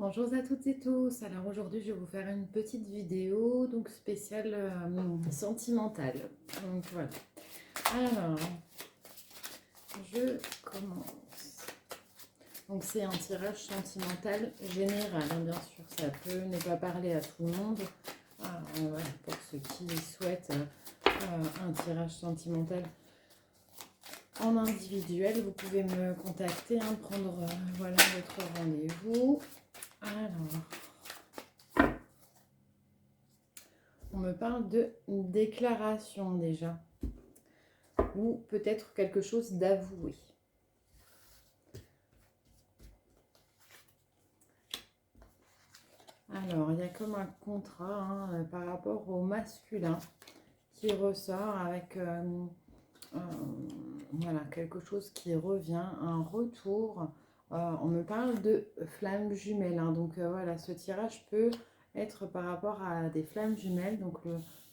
Bonjour à toutes et tous. Alors aujourd'hui, je vais vous faire une petite vidéo donc spéciale sentimentale. Donc voilà. Alors, je commence. Donc c'est un tirage sentimental général, hein, bien sûr. Ça peut ne pas parler à tout le monde. Voilà, pour ceux qui souhaitent un tirage sentimental en individuel, vous pouvez me contacter, hein, prendre voilà votre rendez-vous. Alors. On me parle de déclaration déjà, ou peut-être quelque chose d'avoué. Alors, il y a comme un contrat, hein, par rapport au masculin qui ressort avec voilà, quelque chose qui revient, un retour. On me parle de flammes jumelles, hein, donc voilà, ce tirage peut être par rapport à des flammes jumelles. Donc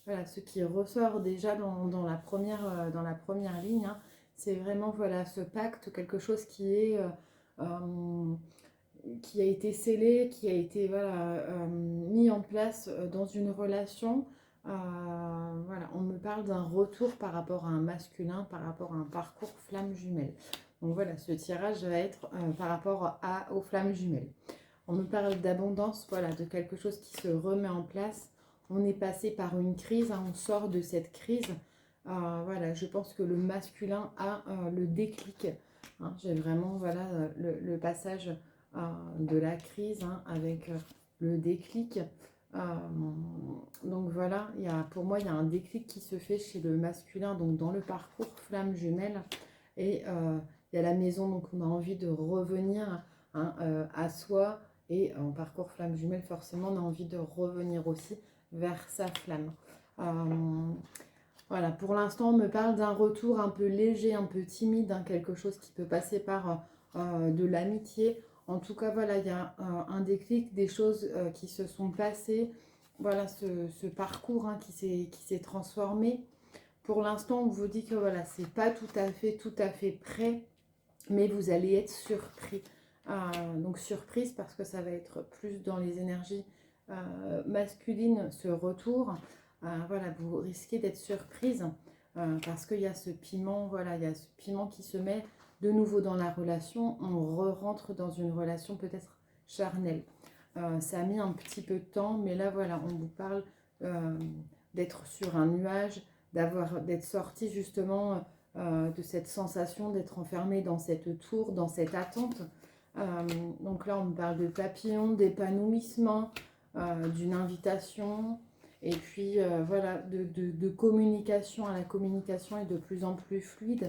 voilà, ce qui ressort déjà dans dans la première ligne, hein, c'est vraiment voilà, ce pacte, quelque chose qui a été scellé, qui a été voilà, mis en place dans une relation. Voilà, on me parle d'un retour par rapport à un masculin, par rapport à un parcours flamme jumelle. Donc voilà, ce tirage va être par rapport aux flammes jumelles. On me parle d'abondance, voilà, de quelque chose qui se remet en place. On est passé par une crise, hein, on sort de cette crise. Voilà, je pense que le masculin a le déclic, hein. J'ai vraiment voilà, le passage de la crise, hein, avec le déclic. Euh, donc voilà, pour moi, il y a un déclic qui se fait chez le masculin, donc dans le parcours flamme jumelle. Et il y a la maison, donc on a envie de revenir, hein, à soi. Et en parcours flamme jumelle, forcément, on a envie de revenir aussi vers sa flamme. Voilà, pour l'instant, on me parle d'un retour un peu léger, un peu timide, hein, quelque chose qui peut passer par de l'amitié. En tout cas, voilà, il y a un déclic, des choses qui se sont passées. Voilà, ce parcours, hein, qui s'est transformé. Pour l'instant, on vous dit que voilà, c'est pas tout à fait prêt, mais vous allez être surpris. Donc surprise parce que ça va être plus dans les énergies masculines, ce retour. Voilà, vous risquez d'être surprise parce qu'il y a ce piment, voilà, il y a ce piment qui se met de nouveau dans la relation. On re-rentre dans une relation peut-être charnelle. Ça a mis un petit peu de temps, mais là voilà, on vous parle d'être sur un nuage, d'être sorti justement de cette sensation d'être enfermé dans cette tour, dans cette attente. Donc là, on me parle de papillon, d'épanouissement, d'une invitation, et puis voilà, de communication. La communication est de plus en plus fluide,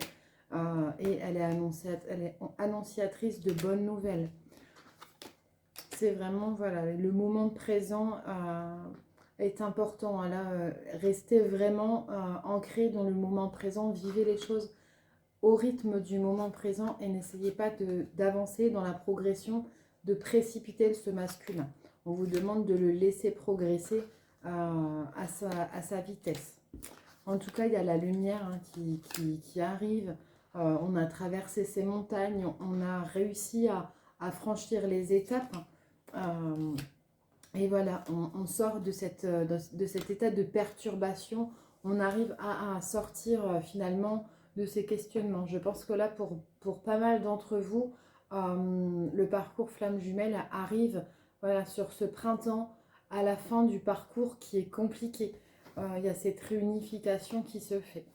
et elle est annonciatrice de bonnes nouvelles. C'est vraiment, voilà, le moment présent est important. Là, restez vraiment ancré dans le moment présent, vivez les choses au rythme du moment présent et n'essayez pas d'avancer dans la progression, de précipiter ce masculin. On vous demande de le laisser progresser à sa vitesse. En tout cas, il y a la lumière, hein, qui arrive. On a traversé ces montagnes, on a réussi à franchir les étapes. Et voilà, on sort de cet état de perturbation. On arrive à sortir finalement de ces questionnements. Je pense que là, pour pas mal d'entre vous, le parcours flamme jumelle arrive, voilà, sur ce printemps, à la fin du parcours qui est compliqué. Il y a cette réunification qui se fait.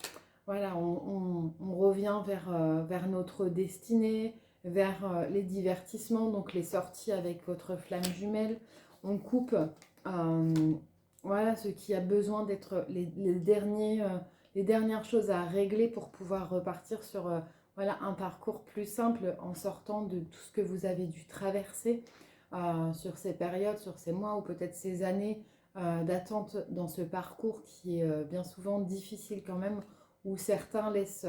Voilà, on revient vers notre destinée, vers les divertissements, donc les sorties avec votre flamme jumelle. On coupe voilà, ce qui a besoin d'être les dernières choses à régler pour pouvoir repartir sur voilà, un parcours plus simple en sortant de tout ce que vous avez dû traverser sur ces périodes, sur ces mois ou peut-être ces années d'attente dans ce parcours qui est bien souvent difficile quand même, où certains laissent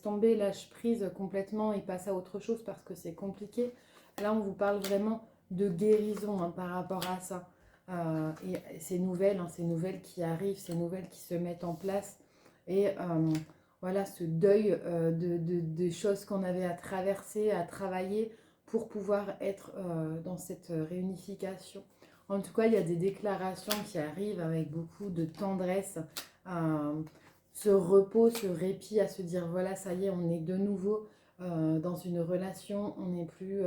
tomber, lâchent prise complètement et passent à autre chose parce que c'est compliqué. Là, on vous parle vraiment de guérison, hein, par rapport à ça. Et ces nouvelles, hein, ces nouvelles qui arrivent, ces nouvelles qui se mettent en place. Et voilà, ce deuil des choses qu'on avait à traverser, à travailler pour pouvoir être dans cette réunification. En tout cas, il y a des déclarations qui arrivent avec beaucoup de tendresse, ce repos, ce répit à se dire, voilà, ça y est, on est de nouveau dans une relation, on n'est plus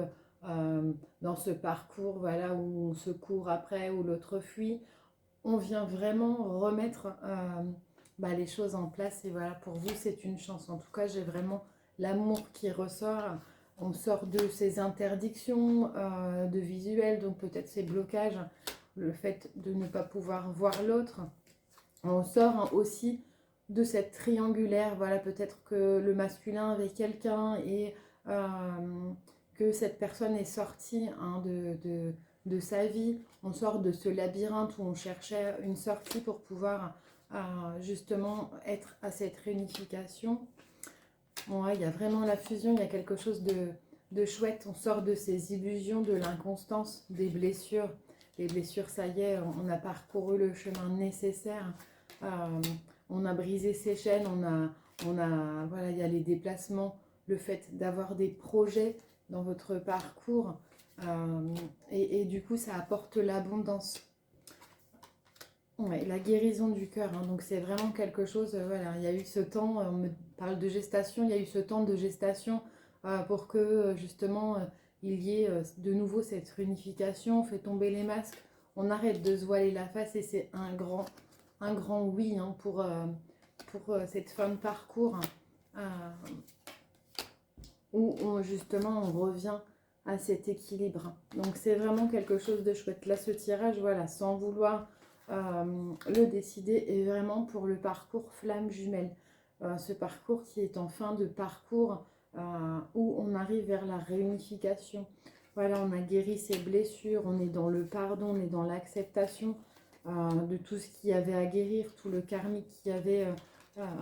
dans ce parcours, voilà, où on se court après, où l'autre fuit. On vient vraiment remettre les choses en place et voilà, pour vous, c'est une chance. En tout cas, j'ai vraiment l'amour qui ressort. On sort de ces interdictions de visuel, donc peut-être ces blocages, le fait de ne pas pouvoir voir l'autre. On sort aussi de cette triangulaire, voilà, peut-être que le masculin avec quelqu'un et que cette personne est sortie de sa vie. On sort de ce labyrinthe où on cherchait une sortie pour pouvoir justement être à cette réunification. Bon, ouais, il y a vraiment la fusion, il y a quelque chose de chouette. On sort de ces illusions, de l'inconstance, des blessures. Les blessures, ça y est, on a parcouru le chemin nécessaire. On a brisé ses chaînes, voilà, il y a les déplacements, le fait d'avoir des projets dans votre parcours. Et du coup, ça apporte l'abondance. Ouais, la guérison du cœur, hein, donc c'est vraiment quelque chose, voilà, il y a eu ce temps, on me parle de gestation, il y a eu ce temps de gestation pour que justement il y ait de nouveau cette réunification, on fait tomber les masques, on arrête de se voiler la face et c'est un grand oui hein, pour cette fin de parcours où justement on revient à cet équilibre. Donc c'est vraiment quelque chose de chouette. Là ce tirage, voilà, sans vouloir le décider, est vraiment pour le parcours flamme jumelle. Ce parcours qui est en fin de parcours où on arrive vers la réunification. Voilà, on a guéri ses blessures, on est dans le pardon, on est dans l'acceptation de tout ce qu'il y avait à guérir, tout le karmique qu'il y avait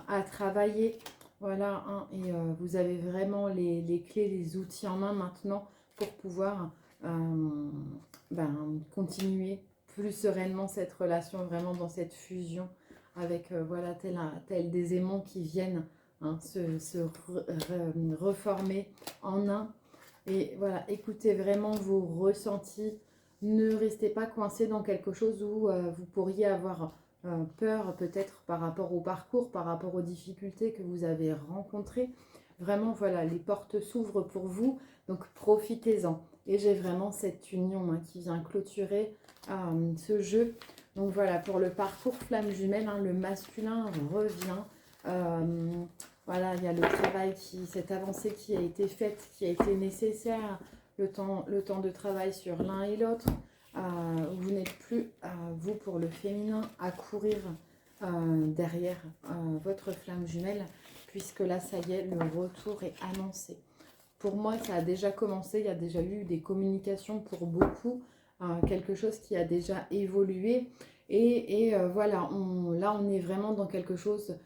à travailler. Voilà, hein, et vous avez vraiment les clés, les outils en main maintenant pour pouvoir continuer plus sereinement cette relation, vraiment dans cette fusion avec voilà, tel des aimants qui viennent hein, se reformer en un. Et voilà, écoutez vraiment vos ressentis. Ne restez pas coincé dans quelque chose où vous pourriez avoir peur peut-être par rapport au parcours, par rapport aux difficultés que vous avez rencontrées. Vraiment, voilà, les portes s'ouvrent pour vous, donc profitez-en. Et j'ai vraiment cette union hein, qui vient clôturer ce jeu. Donc voilà, pour le parcours flamme jumelle, hein, le masculin revient. Voilà, il y a le travail, cette avancée qui a été faite, qui a été nécessaire, le temps de travail sur l'un et l'autre. Vous n'êtes plus, vous pour le féminin, à courir derrière votre flamme jumelle, puisque là, ça y est, le retour est annoncé. Pour moi, ça a déjà commencé, il y a déjà eu des communications pour beaucoup, quelque chose qui a déjà évolué. Et voilà, là, on est vraiment dans quelque chose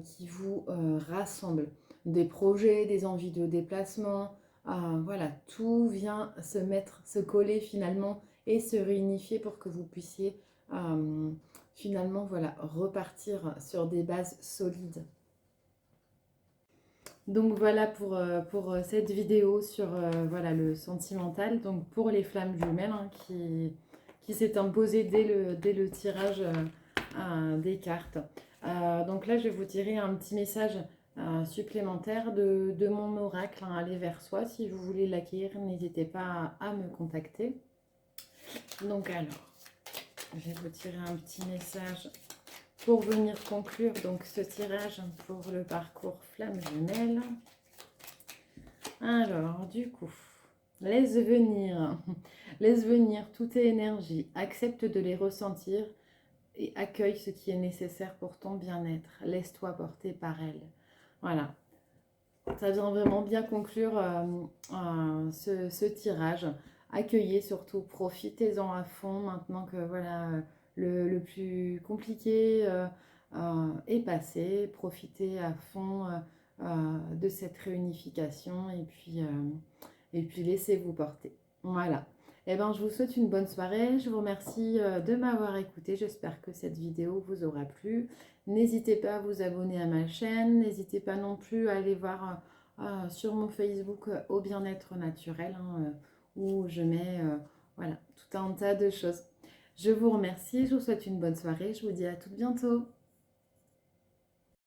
qui vous rassemble. Des projets, des envies de déplacement, voilà, tout vient se coller finalement et se réunifier pour que vous puissiez finalement voilà, repartir sur des bases solides. Donc voilà pour cette vidéo sur voilà, le sentimental, donc pour les flammes jumelles hein, qui s'est imposé dès le tirage des cartes. Donc là je vais vous tirer un petit message supplémentaire de mon oracle, hein, aller vers soi. Si vous voulez l'acquérir, n'hésitez pas à me contacter. Donc alors, je vais vous tirer un petit message pour venir conclure donc ce tirage pour le parcours flamme jumelle. Alors, du coup, laisse venir toutes tes énergies, accepte de les ressentir et accueille ce qui est nécessaire pour ton bien-être. Laisse-toi porter par elles. Voilà, ça vient vraiment bien conclure ce tirage. Accueillez surtout, profitez-en à fond maintenant que voilà le plus compliqué est passé. Profitez à fond de cette réunification et puis laissez-vous porter. Voilà. Eh ben, je vous souhaite une bonne soirée. Je vous remercie de m'avoir écouté. J'espère que cette vidéo vous aura plu. N'hésitez pas à vous abonner à ma chaîne. N'hésitez pas non plus à aller voir sur mon Facebook au bien-être naturel, hein, où je mets voilà, tout un tas de choses. Je vous remercie, je vous souhaite une bonne soirée, je vous dis à tout bientôt.